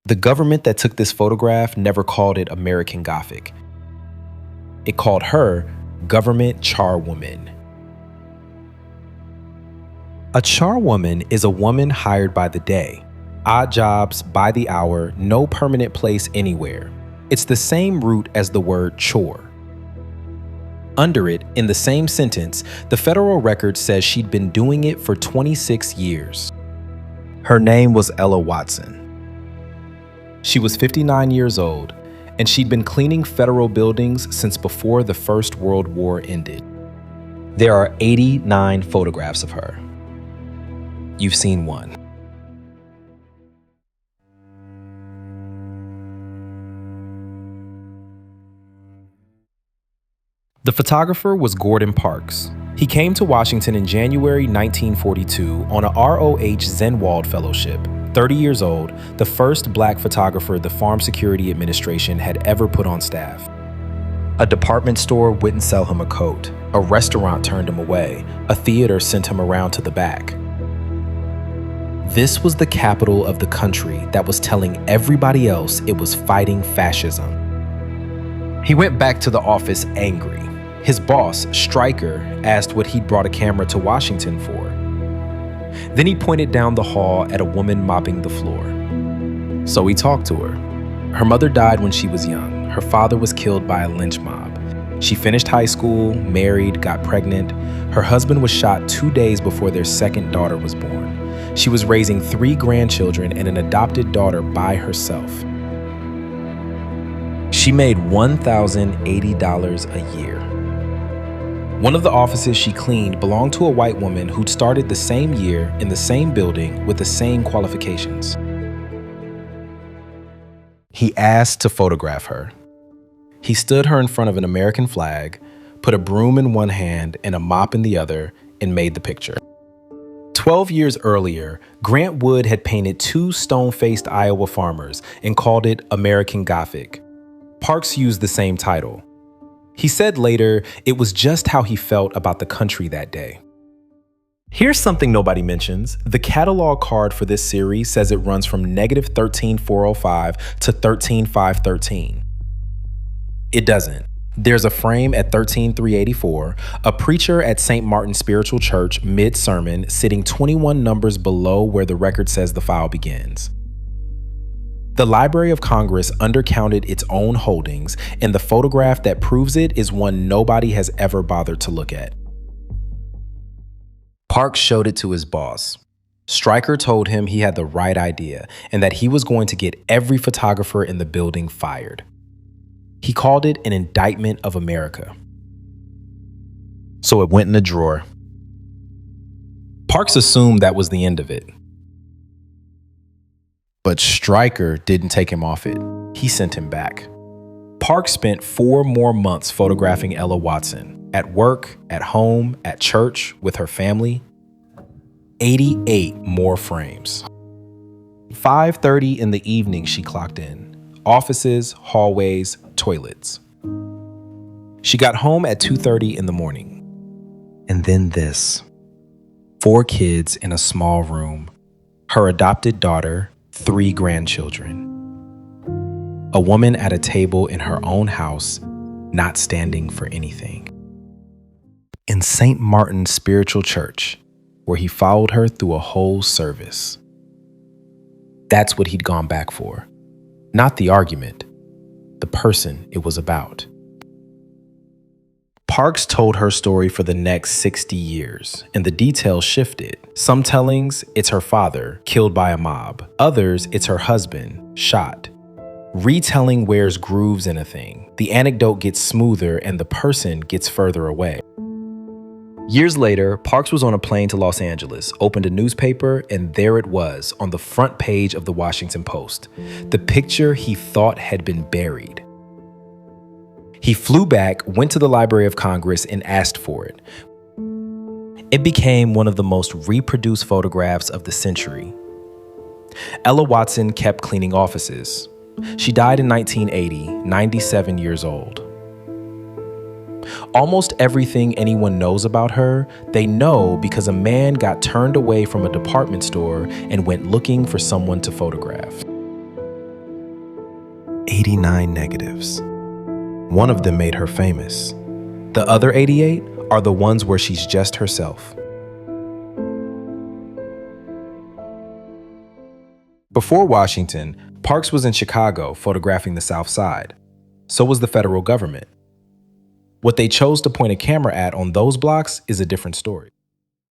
The government that took this photograph never called it American Gothic. It called her Government Charwoman. A charwoman is a woman hired by the day. Odd jobs, by the hour, no permanent place anywhere. It's the same root as the word chore. Under it, in the same sentence, the federal record says she'd been doing it for 26 years. Her name was Ella Watson. She was 59 years old, and she'd been cleaning federal buildings since before the First World War ended. There are 89 photographs of her. You've seen one. The photographer was Gordon Parks. He came to Washington in January 1942 on a ROH Zenwald Fellowship. 30 years old, the first black photographer the Farm Security Administration had ever put on staff. A department store wouldn't sell him a coat. A restaurant turned him away. A theater sent him around to the back. This was the capital of the country that was telling everybody else it was fighting fascism. He went back to the office angry. His boss, Stryker, asked what he'd brought a camera to Washington for. Then he pointed down the hall at a woman mopping the floor. So he talked to her. Her mother died when she was young. Her father was killed by a lynch mob. She finished high school, married, got pregnant. Her husband was shot 2 days before their second daughter was born. She was raising 3 grandchildren and an adopted daughter by herself. She made $1,080 a year. One of the offices she cleaned belonged to a white woman who'd started the same year in the same building with the same qualifications. He asked to photograph her. He stood her in front of an American flag, put a broom in one hand and a mop in the other, and made the picture. 12 years earlier, Grant Wood had painted 2 stone-faced Iowa farmers and called it American Gothic. Parks used the same title. He said later it was just how he felt about the country that day. Here's something nobody mentions. The catalog card for this series says it runs from -13,405 to 13,513. It doesn't. There's a frame at 13,384, a preacher at St. Martin's Spiritual Church mid-sermon sitting 21 numbers below where the record says the file begins. The Library of Congress undercounted its own holdings, and the photograph that proves it is one nobody has ever bothered to look at. Parks showed it to his boss. Stryker told him he had the right idea and that he was going to get every photographer in the building fired. He called it an indictment of America. So it went in a drawer. Parks assumed that was the end of it. But Stryker didn't take him off it. He sent him back. Parks spent 4 more months photographing Ella Watson, at work, at home, at church, with her family. 88 more frames. 5:30 in the evening she clocked in. Offices, hallways, toilets. She got home at 2:30 in the morning. And then this. 4 kids in a small room. Her adopted daughter, 3 grandchildren. A woman at a table in her own house, not standing for anything. In St. Martin's Spiritual Church, where he followed her through a whole service. That's what he'd gone back for. Not the argument, the person it was about. Parks told her story for the next 60 years, and the details shifted. Some tellings, it's her father, killed by a mob. Others, it's her husband, shot. Retelling wears grooves in a thing. The anecdote gets smoother and the person gets further away. Years later, Parks was on a plane to Los Angeles, opened a newspaper, and there it was on the front page of the Washington Post. The picture he thought had been buried. He flew back, went to the Library of Congress, and asked for it. It became one of the most reproduced photographs of the century. Ella Watson kept cleaning offices. She died in 1980, 97 years old. Almost everything anyone knows about her, they know because a man got turned away from a department store and went looking for someone to photograph. 89 negatives. One of them made her famous. The other 88 are the ones where she's just herself. Before Washington, Parks was in Chicago photographing the South Side. So was the federal government. What they chose to point a camera at on those blocks is a different story.